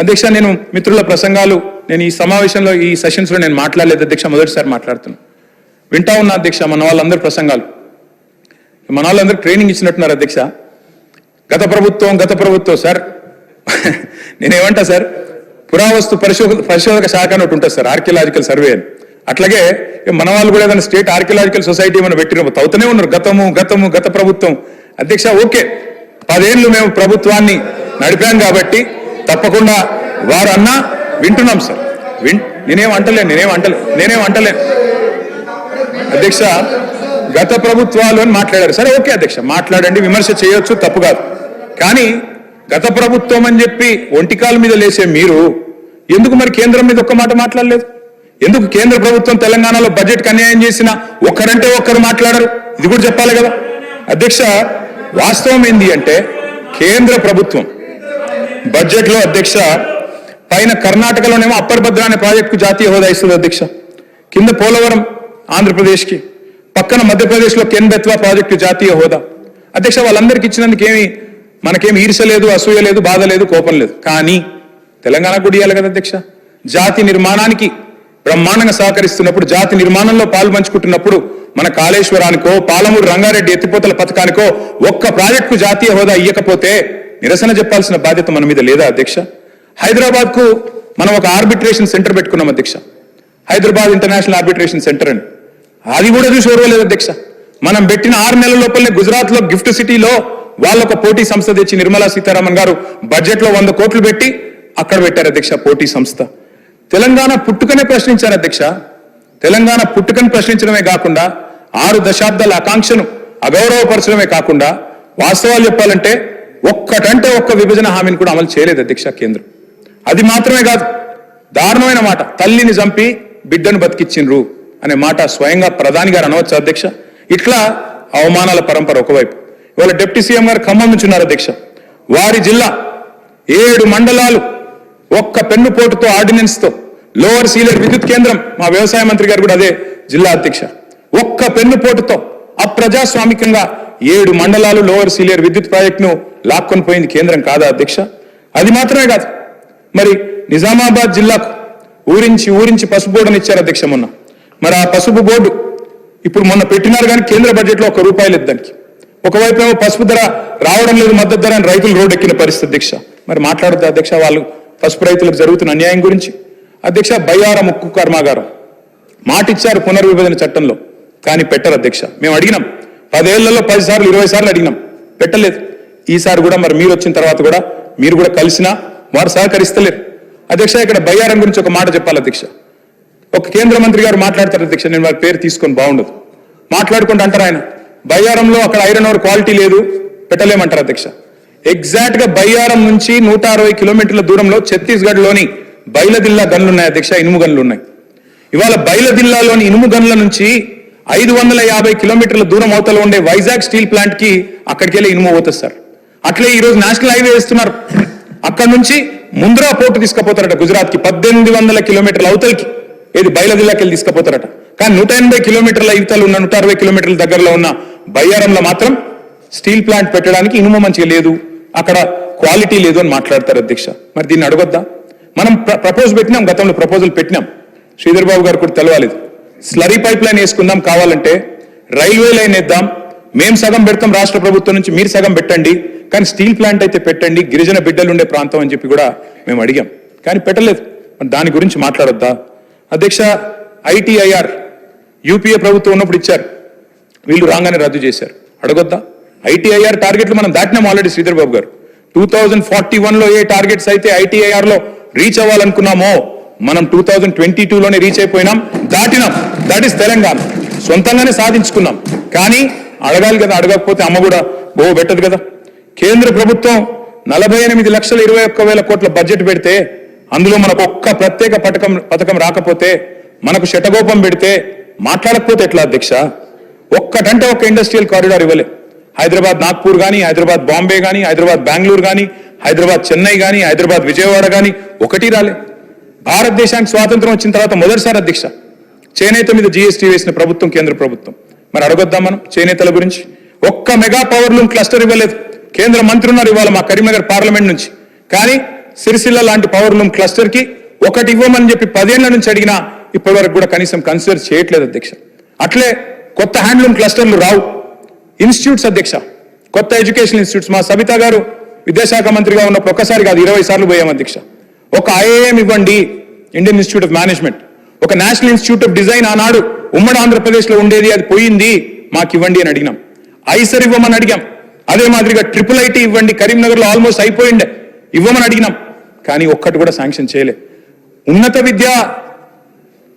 అధ్యక్ష, నేను మిత్రుల ప్రసంగాలు నేను ఈ సమావేశంలో ఈ సెషన్స్లో నేను మాట్లాడలేదు అధ్యక్ష, మొదటిసారి మాట్లాడుతున్నాను. వింటా ఉన్నా అధ్యక్ష మన వాళ్ళందరూ ప్రసంగాలు. మన వాళ్ళందరూ ట్రైనింగ్ ఇచ్చినట్టున్నారు అధ్యక్ష. గత ప్రభుత్వం సార్ నేనేమంటా సార్, పురావస్తు పరిశోధక శాఖ అని ఒకటి ఉంటుంది సార్, ఆర్కియలాజికల్ సర్వే అని. అట్లాగే మన వాళ్ళు కూడా ఏదైనా స్టేట్ ఆర్కియలాజికల్ సొసైటీ ఏమైనా పెట్టిన అవుతూనే ఉన్నారు. గత ప్రభుత్వం. అధ్యక్ష ఓకే, 10 ఏళ్ళు మేము ప్రభుత్వాన్ని నడిపాం కాబట్టి తప్పకుండా వారు అన్నా వింటున్నాం సార్. నేనేం అంటలేను అధ్యక్ష. గత ప్రభుత్వాలు అని మాట్లాడారు సరే, ఓకే అధ్యక్ష, మాట్లాడండి, విమర్శ చేయొచ్చు, తప్పు కాదు. కానీ గత ప్రభుత్వం అని చెప్పి ఒంటికాల మీద లేసే మీరు ఎందుకు మరి కేంద్రం మీద ఒక్క మాట మాట్లాడలేదు? ఎందుకు కేంద్ర ప్రభుత్వం తెలంగాణలో బడ్జెట్కి అన్యాయం చేసినా ఒక్కరంటే ఒక్కరు మాట్లాడరు? ఇది కూడా చెప్పాలి కదా అధ్యక్ష. వాస్తవం ఏంది అంటే, కేంద్ర ప్రభుత్వం బడ్జెట్లో అధ్యక్ష పైన కర్ణాటకలోనేమో అప్పర్ భద్ర అనే ప్రాజెక్టుకు జాతీయ హోదా ఇస్తుంది అధ్యక్ష, కింద పోలవరం ఆంధ్రప్రదేశ్కి, పక్కన మధ్యప్రదేశ్లో కెన్ బెత్వా ప్రాజెక్టు జాతీయ హోదా. అధ్యక్ష వాళ్ళందరికీ ఇచ్చినందుకు మనకేమి ఈర్ష లేదు, అసూయ లేదు, బాధ లేదు, కోపం లేదు. కానీ తెలంగాణకు కూడా ఇవ్వాలి కదా అధ్యక్ష. జాతి నిర్మాణానికి బ్రహ్మాండంగా సహకరిస్తున్నప్పుడు, జాతి నిర్మాణంలో పాల్పంచుకుంటున్నప్పుడు మన కాళేశ్వరానికో పాలమూరు రంగారెడ్డి ఎత్తిపోతల పథకానికో ఒక్క ప్రాజెక్టుకు జాతీయ హోదా ఇవ్వకపోతే నిరసన చెప్పాల్సిన బాధ్యత మన మీద లేదా అధ్యక్ష? హైదరాబాద్కు మనం ఒక ఆర్బిట్రేషన్ సెంటర్ పెట్టుకున్నాం అధ్యక్ష, హైదరాబాద్ ఇంటర్నేషనల్ ఆర్బిట్రేషన్ సెంటర్ అని. అది కూడా చూసి ఓర్వలేదు అధ్యక్ష. మనం పెట్టిన 6 నెలల లోపలనే గుజరాత్లో గిఫ్ట్ సిటీలో వాళ్ళొక పోటీ సంస్థ తెచ్చి నిర్మలా సీతారామన్ గారు బడ్జెట్లో 100 కోట్లు పెట్టి అక్కడ పెట్టారు అధ్యక్ష పోటీ సంస్థ. తెలంగాణ పుట్టుకనే ప్రశ్నించారు అధ్యక్ష. తెలంగాణ పుట్టుకని ప్రశ్నించడమే కాకుండా 6 దశాబ్దాల ఆకాంక్షను అగౌరవపరచడమే కాకుండా వాస్తవాలు చెప్పాలంటే ఒక్కటంటే ఒక్క విభజన హామీని కూడా అమలు చేయలేదు అధ్యక్ష కేంద్రం. అది మాత్రమే కాదు, దారుణమైన మాట, తల్లిని చంపి బిడ్డను బతికిచ్చిండ్రు అనే మాట స్వయంగా ప్రధాని గారు అనవచ్చు అధ్యక్ష. ఇట్లా అవమానాల పరంపర ఒకవైపు. ఇవాళ డిప్యూటీ సీఎం గారు ఖమ్మం నుంచి ఉన్నారు అధ్యక్ష. వారి జిల్లా 7 మండలాలు ఒక్క పెన్నుపోటుతో ఆర్డినెన్స్తో లోవర్ సీలేరు విద్యుత్ కేంద్రం, మా వ్యవసాయ మంత్రి గారు కూడా అదే జిల్లా అధ్యక్ష, ఒక్క పెన్నుపోటుతో అప్రజాస్వామికంగా 7 మండలాలు లోవర్ సీలేరు విద్యుత్ ప్రాజెక్టును లాక్కొని పోయింది కేంద్రం కాదా అధ్యక్ష? అది మాత్రమే కాదు, మరి నిజామాబాద్ జిల్లాకు ఊరించి పసుపు బోర్డుని ఇచ్చారు అధ్యక్ష మొన్న. మరి ఆ పసుపు బోర్డు ఇప్పుడు మొన్న పెట్టినారు కానీ కేంద్ర బడ్జెట్లో ₹1 లేదు దానికి. ఒకవైపు ఏమో పసుపు ధర రావడం లేదు, మద్దతు ధర అని రైతులు రోడ్డు ఎక్కిన పరిస్థితి అధ్యక్ష. మరి మాట్లాడద్దు అధ్యక్ష వాళ్ళు పసుపు రైతులకు జరుగుతున్న అన్యాయం గురించి? అధ్యక్ష బయ్యారం ఉక్కు కర్మాగారం మాటిచ్చారు పునర్విభజన చట్టంలో, కానీ పెట్టరు అధ్యక్ష. మేము అడిగినాం 10 ఏళ్లలో 10 సార్లు 20 సార్లు అడిగినాం, పెట్టలేదు. ఈసారి కూడా మరి మీరు వచ్చిన తర్వాత కూడా మీరు కూడా కలిసినా వారు సహకరిస్తలేరు అధ్యక్ష. ఇక్కడ బయ్యారం గురించి ఒక మాట చెప్పాలి అధ్యక్ష. ఒక కేంద్ర మంత్రి గారు మాట్లాడతారు అధ్యక్ష, నేను వారి పేరు తీసుకొని బాగుండదు, మాట్లాడుకుంటూ అంటారు ఆయన, బయ్యారంలో అక్కడ ఐరన్ ఓర్ క్వాలిటీ లేదు పెట్టలేమంటారు అధ్యక్ష. ఎగ్జాక్ట్ గా బయ్యారం నుంచి 160 కిలోమీటర్ల దూరంలో ఛత్తీస్గఢ్లోని బైలదిల్లా గన్లు ఉన్నాయి అధ్యక్ష, ఇనుము గన్లు ఉన్నాయి. ఇవాళ బైలదిల్లాలోని ఇనుము గన్ల నుంచి 550 కిలోమీటర్ల దూరం అవతల ఉండే వైజాగ్ స్టీల్ ప్లాంట్ కి అక్కడికి వెళ్ళి ఇనుము పోతుంది సార్. అట్లే ఈ రోజు నేషనల్ హైవే వేస్తున్నారు, అక్కడ నుంచి ముంద్రా పోర్టు తీసుకుపోతారట గుజరాత్ కి, 1800 కిలోమీటర్ల అవతలకి, ఏది బైలదిల్లాకి వెళ్ళి తీసుకుపోతారట. కానీ 180 కిలోమీటర్ల ఇవతలు ఉన్న 160 కిలోమీటర్ల దగ్గరలో ఉన్న బయ్యారంలో మాత్రం స్టీల్ ప్లాంట్ పెట్టడానికి ఇనుము మంచిగా లేదు, అక్కడ క్వాలిటీ లేదు అని మాట్లాడతారు అధ్యక్ష. మరి దీన్ని అడగొద్దా? మనం ప్రపోజ్ పెట్టినాం, గతంలో ప్రపోజల్ పెట్టినాం, శ్రీధర్ బాబు గారు కూడా తెలవాలేదు. స్లరీ పైప్ లైన్ వేసుకుందాం, కావాలంటే రైల్వే లైన్ వేద్దాం, మేము సగం పెడతాం రాష్ట్ర ప్రభుత్వం నుంచి, మీరు సగం పెట్టండి, కానీ స్టీల్ ప్లాంట్ అయితే పెట్టండి, గిరిజన బిడ్డలు ఉండే ప్రాంతం అని చెప్పి కూడా మేము అడిగాం, కానీ పెట్టలేదు. మరి దాని గురించి మాట్లాడొద్దా అధ్యక్ష? ITIR యూపీఏ ప్రభుత్వం ఉన్నప్పుడు ఇచ్చారు, వీళ్ళు రాగానే రద్దు చేశారు, అడగొద్దా? ITIR టార్గెట్లు మనం దాటినాం ఆల్రెడీ. శ్రీధర్ బాబు గారు 2041లో ఏ టార్గెట్స్ అయితే ITIR లో రీచ్ అవ్వాలనుకున్నామో మనం 2022లోనే రీచ్ అయిపోయినాం, దాటినాం. దట్ ఈస్ తెలంగాణ, సొంతంగానే సాధించుకున్నాం. కానీ అడగాలి కదా, అడగకపోతే అమ్మ కూడా పెట్టదు కదా. కేంద్ర ప్రభుత్వం 48,21,000 కోట్ల బడ్జెట్ పెడితే అందులో మనకు ఒక్క ప్రత్యేక పథకం రాకపోతే, మనకు శటగోపం పెడితే మాట్లాడకపోతే ఎట్లా అధ్యక్ష? ఒక్కటంటే ఒక్క ఇండస్ట్రియల్ కారిడార్ ఇవ్వలే. హైదరాబాద్ నాగ్పూర్ కానీ, హైదరాబాద్ బాంబే కానీ, హైదరాబాద్ బెంగళూరు కానీ, హైదరాబాద్ చెన్నై కానీ, హైదరాబాద్ విజయవాడ కానీ ఒకటి రాలే. భారతదేశానికి స్వాతంత్రం వచ్చిన తర్వాత మొదటిసారి అధ్యక్ష చేనేత మీద GST వేసిన ప్రభుత్వం కేంద్ర ప్రభుత్వం. మరి అడగొద్దాం మనం చేనేతల గురించి? ఒక్క మెగా పవర్ లూమ్ క్లస్టర్ ఇవ్వలేదు. కేంద్ర మంత్రి ఉన్నారు ఇవాళ మా కరీంనగర్ పార్లమెంట్ నుంచి. కానీ సిరిసిల్ల లాంటి పవర్ లూమ్ క్లస్టర్ కి ఒకటి ఇవ్వమని చెప్పి 10 ఏళ్ల నుంచి అడిగినా ఇప్పటి వరకు కూడా కనీసం కన్సిడర్ చేయట్లేదు అధ్యక్ష. అట్లే కొత్త హ్యాండ్లూమ్ క్లస్టర్లు రావు. ఇన్స్టిట్యూట్స్ అధ్యక్ష, కొత్త ఎడ్యుకేషన్ ఇన్స్టిట్యూట్స్ మా సబితా గారు విద్యాశాఖ మంత్రిగా ఉన్నప్పుడు ఒక్కసారి కాదు 20 సార్లు పోయాం అధ్యక్ష. ఒక ఐఐఎం ఇవ్వండి, ఇండియన్ ఇన్స్టిట్యూట్ ఆఫ్ మేనేజ్మెంట్. ఒక నేషనల్ ఇన్స్టిట్యూట్ ఆఫ్ డిజైన్ ఆనాడు ఉమ్మడి ఆంధ్రప్రదేశ్లో ఉండేది, అది పోయింది, మాకు ఇవ్వండి అని అడిగినాం. ఐసర్ ఇవ్వమని అడిగాం. అదే మాదిరిగా IIIT ఇవ్వండి, కరీంనగర్లో ఆల్మోస్ట్ అయిపోయిండే, ఇవ్వమని అడిగినాం. కానీ ఒక్కటి కూడా శాంక్షన్ చేయలే. ఉన్నత విద్యా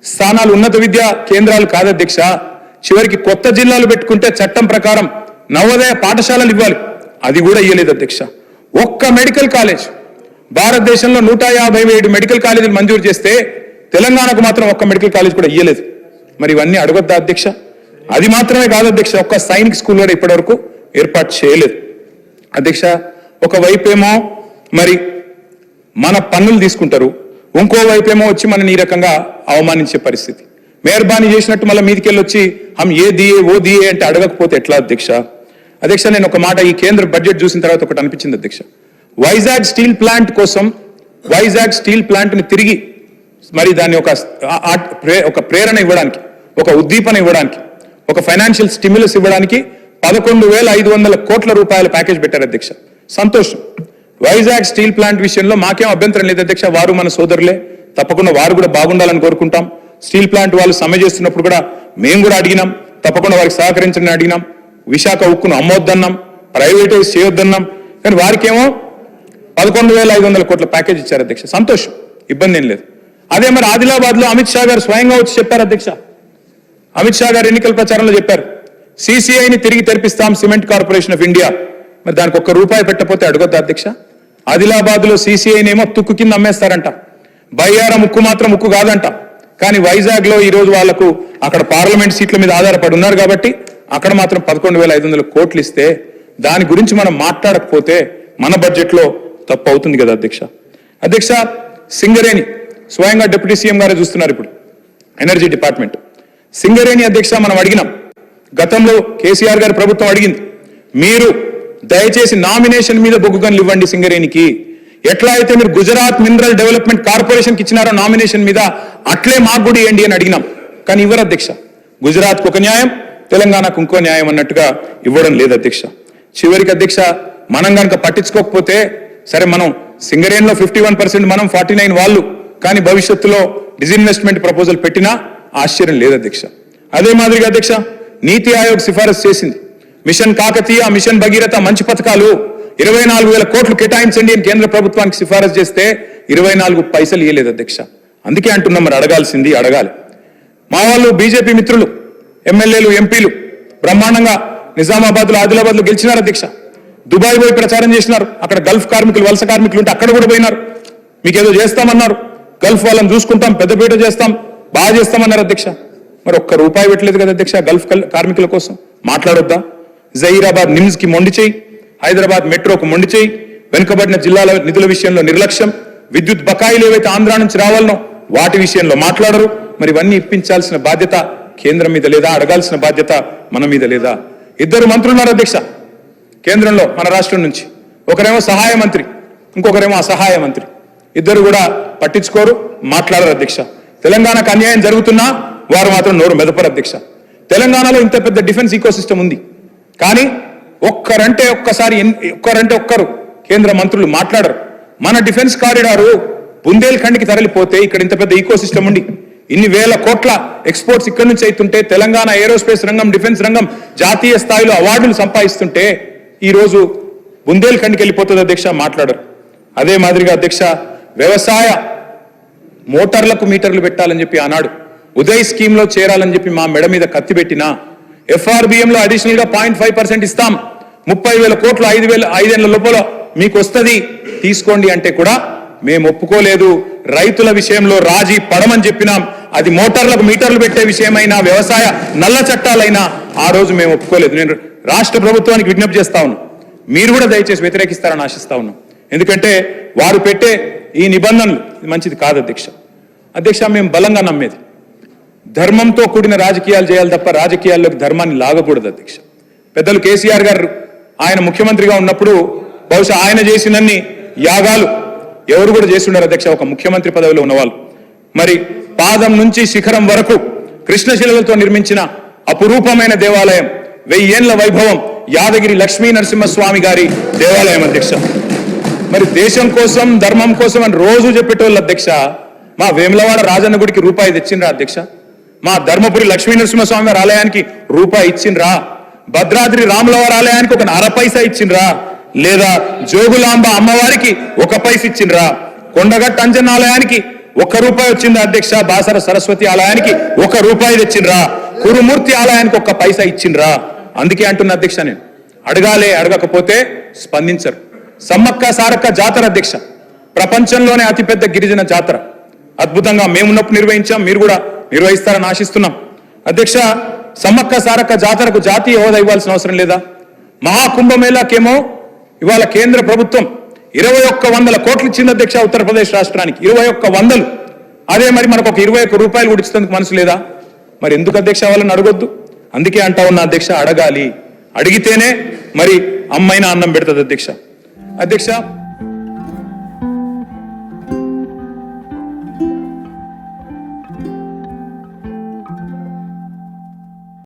స్థానాలు, ఉన్నత విద్యా కేంద్రాలు కాదు అధ్యక్ష, చివరికి కొత్త జిల్లాలు పెట్టుకుంటే చట్టం ప్రకారం నవోదయ పాఠశాలలు ఇవ్వాలి, అది కూడా ఇవ్వలేదు అధ్యక్ష. ఒక్క మెడికల్ కాలేజ్, భారతదేశంలో 157 మెడికల్ కాలేజీలు మంజూరు చేస్తే తెలంగాణకు మాత్రం ఒక్క మెడికల్ కాలేజ్ కూడా ఇవ్వలేదు. మరి ఇవన్నీ అడగొద్దా అధ్యక్ష? అది మాత్రమే కాదు అధ్యక్ష, ఒక్క సైనిక్ స్కూల్ కూడా ఇప్పటి వరకు ఏర్పాటు చేయలేదు అధ్యక్ష. ఒకవైపేమో మరి మన పన్నులు తీసుకుంటారు, ఇంకోవైపేమో వచ్చి మనని ఈ రకంగా అవమానించే పరిస్థితి. మెహర్బానీ చేసినట్టు మళ్ళీ మీదికెళ్ళి వచ్చి హమ్ ఏ దియే ఓ దియే అంటే అడగకపోతే ఎట్లా అధ్యక్ష? అధ్యక్ష, నేను ఒక మాట ఈ కేంద్ర బడ్జెట్ చూసిన తర్వాత ఒకటి అనిపించింది అధ్యక్ష. వైజాగ్ స్టీల్ ప్లాంట్ కోసం, వైజాగ్ స్టీల్ ప్లాంట్ని తిరిగి మరి దాన్ని ఒక ప్రేరణ ఇవ్వడానికి, ఒక ఉద్దీపన ఇవ్వడానికి, ఒక ఫైనాన్షియల్ స్టిమ్యులస్ ఇవ్వడానికి 11,500 కోట్ల రూపాయల ప్యాకేజ్ పెట్టారు అధ్యక్ష. సంతోషం. వైజాగ్ స్టీల్ ప్లాంట్ విషయంలో మాకేం అభ్యంతరం లేదు అధ్యక్ష, వారు మన సోదరులే, తప్పకుండా వారు కూడా బాగుండాలని కోరుకుంటాం. స్టీల్ ప్లాంట్ వాళ్ళు సమ్మె చేస్తున్నప్పుడు కూడా మేము కూడా అడిగినాం, తప్పకుండా వారికి సహకరించని అడిగినాం. విశాఖ ఉక్కును అమ్మొద్దన్నాం, ప్రైవేటైజ్ చేయొద్దన్నాం. కానీ వారికేమో 11,500 కోట్ల ప్యాకేజ్ ఇచ్చారు అధ్యక్ష. సంతోషం, ఇబ్బంది ఏం లేదు. అదే మరి ఆదిలాబాద్ లో అమిత్ షా గారు స్వయంగా వచ్చి చెప్పారు అధ్యక్ష. అమిత్ షా గారు ఎన్నికల ప్రచారంలో చెప్పారు, CCIని తిరిగి తెరిపిస్తాం, సిమెంట్ కార్పొరేషన్ ఆఫ్ ఇండియా. మరి దానికి ₹1 పెట్టకపోతే అడగొద్దా అధ్యక్ష? ఆదిలాబాద్ లో CCIనేమో తుక్కు కింద అమ్మేస్తారంట, బయ్యారం ఉక్కు మాత్రం ఉక్కు కాదంట. కానీ వైజాగ్ లో ఈ రోజు వాళ్లకు అక్కడ పార్లమెంట్ సీట్ల మీద ఆధారపడి ఉన్నారు కాబట్టి అక్కడ మాత్రం 11,500 కోట్లు ఇస్తే దాని గురించి మనం మాట్లాడకపోతే మన బడ్జెట్ లో తప్పు అవుతుంది కదా అధ్యక్ష. అధ్యక్ష, సింగరేణి స్వయంగా డిప్యూటీ సీఎం గారే చూస్తున్నారు ఇప్పుడు, ఎనర్జీ డిపార్ట్మెంట్. సింగరేణి అధ్యక్ష, మనం అడిగినాం, గతంలో కేసీఆర్ గారి ప్రభుత్వం అడిగింది, మీరు దయచేసి నామినేషన్ మీద బొగ్గు గన్లు ఇవ్వండి సింగరేణికి. ఎట్లా అయితే మీరు గుజరాత్ మినరల్ డెవలప్మెంట్ కార్పొరేషన్కి ఇచ్చినారో నామినేషన్ మీద, అట్లే మాకు కూడా ఇవ్వండి అని అడిగినాం. కానీ ఇవ్వరు అధ్యక్ష. గుజరాత్కు ఒక న్యాయం, తెలంగాణకు ఇంకో న్యాయం అన్నట్టుగా ఇవ్వడం లేదు అధ్యక్ష. చివరికి అధ్యక్ష, మనం కనుక పట్టించుకోకపోతే సరే, మనం సింగరేణిలో 51% మనం, 49 వాళ్ళు, కానీ భవిష్యత్తులో డిజిన్వెస్ట్మెంట్ ప్రపోజల్ పెట్టినా ఆశ్చర్యం లేదు అధ్యక్ష. అదే మాదిరిగా అధ్యక్ష, నీతి ఆయోగ్ సిఫారసు చేసింది, మిషన్ కాకతీయ, మిషన్ భగీరథ మంచి పథకాలు 24,000 కోట్లు కేటాయించండి అని కేంద్ర ప్రభుత్వానికి సిఫారసు చేస్తే 24 పైసలు ఇవ్వలేదు అధ్యక్ష. అందుకే అంటున్నాం, మరి అడగాల్సింది అడగాలి. మా వాళ్ళు బీజేపీ మిత్రులు, ఎమ్మెల్యేలు, ఎంపీలు బ్రహ్మాండంగా నిజామాబాద్లో, ఆదిలాబాద్లో గెలిచినారు అధ్యక్ష. దుబాయ్ పోయి ప్రచారం చేసినారు, అక్కడ గల్ఫ్ కార్మికులు, వలస కార్మికులు ఉంటే అక్కడ కూడా పోయినారు. మీకేదో చేస్తామన్నారు, గల్ఫ్ వాళ్ళని చూసుకుంటాం, పెద్దపీట చేస్తాం, బాగా చేస్తామన్నారు అధ్యక్ష. మరి ₹1 పెట్టలేదు కదా అధ్యక్ష గల్ఫ్ కార్మికుల కోసం. మాట్లాడొద్దా? జహీరాబాద్ నిమ్స్ కి మొండి చేయి, హైదరాబాద్ మెట్రోకు మొండి చేయి, వెనుకబడిన జిల్లాల నిధుల విషయంలో నిర్లక్ష్యం, విద్యుత్ బకాయిలు ఏవైతే ఆంధ్ర నుంచి రావాలనో వాటి విషయంలో మాట్లాడరు. మరి ఇవన్నీ ఇప్పించాల్సిన బాధ్యత కేంద్రం మీద లేదా? అడగాల్సిన బాధ్యత మన మీద లేదా? 2 మంత్రులు ఉన్నారు అధ్యక్ష కేంద్రంలో, మన రాష్ట్రం నుంచి. ఒకరేమో సహాయ మంత్రి, ఇంకొకరేమో అసహాయ మంత్రి. ఇద్దరు కూడా పట్టించుకోరు, మాట్లాడరు అధ్యక్ష. తెలంగాణకు అన్యాయం జరుగుతున్నా వారు మాత్రం నోరు మెదపరు అధ్యక్ష. తెలంగాణలో ఇంత పెద్ద డిఫెన్స్ ఈకోసిస్టమ్ ఉంది, కానీ ఒక్కరంటే ఒక్కరు కేంద్ర మంత్రులు మాట్లాడరు. మన డిఫెన్స్ కారిడారు బుందేల్ఖండ్కి తరలిపోతే ఇక్కడ ఇంత పెద్ద ఈకోసిస్టమ్ ఉండి ఇన్ని వేల కోట్ల ఎక్స్పోర్ట్స్ ఇక్కడ నుంచి అవుతుంటే, తెలంగాణ ఏరోస్పేస్ రంగం, డిఫెన్స్ రంగం జాతీయ స్థాయిలో అవార్డులు సంపాదిస్తుంటే ఈ రోజు బుందేల్ఖండ్కి వెళ్ళిపోతుంది అధ్యక్ష, మాట్లాడరు. అదే మాదిరిగా అధ్యక్ష, వ్యవసాయ మోటార్లకు మీటర్లు పెట్టాలని చెప్పి ఆనాడు ఉదయ్ స్కీమ్ లో చేరాలని చెప్పి మా మెడ మీద కత్తి పెట్టినా, FRBM లో అడిషనల్ గా 0.5% ఇస్తాం, 30,000 కోట్లు 5 ఏళ్ల లోపల మీకు వస్తుంది తీసుకోండి అంటే కూడా మేము ఒప్పుకోలేదు. రైతుల విషయంలో రాజీ పడమని చెప్పినాం. అది మోటార్లకు మీటర్లు పెట్టే విషయమైనా, వ్యవసాయ నల్ల చట్టాలైనా ఆ రోజు మేము ఒప్పుకోలేదు. నేను రాష్ట్ర ప్రభుత్వానికి విజ్ఞప్తి చేస్తా ఉన్నాను, మీరు కూడా దయచేసి వ్యతిరేకిస్తారని ఆశిస్తా ఉన్నాం. ఎందుకంటే వారు పెట్టే ఈ నిబంధనలు మంచిది కాదు అధ్యక్ష. అధ్యక్ష, మేము బలంగా నమ్మేది ధర్మంతో కూడిన రాజకీయాలు చేయాలి తప్ప రాజకీయాల్లోకి ధర్మాన్ని లాగకూడదు అధ్యక్ష. పెద్దలు కేసీఆర్ గారు ఆయన ముఖ్యమంత్రిగా ఉన్నప్పుడు బహుశా ఆయన చేసినన్ని యాగాలు ఎవరు కూడా చేస్తుండారు అధ్యక్ష, ఒక ముఖ్యమంత్రి పదవిలో ఉన్నవాళ్ళు. మరి పాదం నుంచి శిఖరం వరకు కృష్ణశిలలతో నిర్మించిన అపురూపమైన దేవాలయం, 1000 ఏళ్ల వైభవం, యాదగిరి లక్ష్మీ నరసింహస్వామి గారి దేవాలయం అధ్యక్ష. మరి దేశం కోసం ధర్మం కోసం అని రోజు చెప్పేటోళ్ళు అధ్యక్ష, మా వేములవాడ రాజన్న గుడికి రూపాయి తెచ్చిండ్రా అధ్యక్ష? మా ధర్మపురి లక్ష్మీ నరసింహస్వామి గారి ఆలయానికి రూపాయి ఇచ్చిండ్రా? భద్రాద్రి రాములవారి ఆలయానికి ఒక 1/2 పైసా ఇచ్చిండ్రా? లేదా జోగులాంబ అమ్మవారికి 1 పైసా ఇచ్చిండ్రా? కొండగట్ట అంజన్న ఆలయానికి 1 రూపాయి వచ్చిందా అధ్యక్ష? బాసర సరస్వతి ఆలయానికి 1 రూపాయి తెచ్చిండ్రా? కురుమూర్తి ఆలయానికి 1 పైసా ఇచ్చిండ్రా? అందుకే అంటున్న అధ్యక్ష, నేను అడగాలే, అడగకపోతే స్పందించరు. సమ్మక్క సారక్క జాతర అధ్యక్ష, ప్రపంచంలోనే అతిపెద్ద గిరిజన జాతర. అద్భుతంగా మేమున్నప్పుడు నిర్వహించాం, మీరు కూడా నిర్వహిస్తారని ఆశిస్తున్నాం అధ్యక్ష. సమ్మక్క సారక్క జాతరకు జాతీయ హోదా ఇవ్వాల్సిన అవసరం లేదా? మహాకుంభమేళాకేమో ఇవాళ కేంద్ర ప్రభుత్వం 2100 కోట్లు ఇచ్చింది అధ్యక్ష ఉత్తరప్రదేశ్ రాష్ట్రానికి, 2100. అదే మరి మనకు ఒక 21 రూపాయలు కూడా ఇచ్చేందుకు మనసు లేదా? మరి ఎందుకు అధ్యక్ష వాళ్ళని అడగొద్దు? అందుకే అంటా ఉన్న అధ్యక్ష, అడగాలి. అడిగితేనే మరి అమ్మైనా అన్నం పెడుతుంది అధ్యక్ష.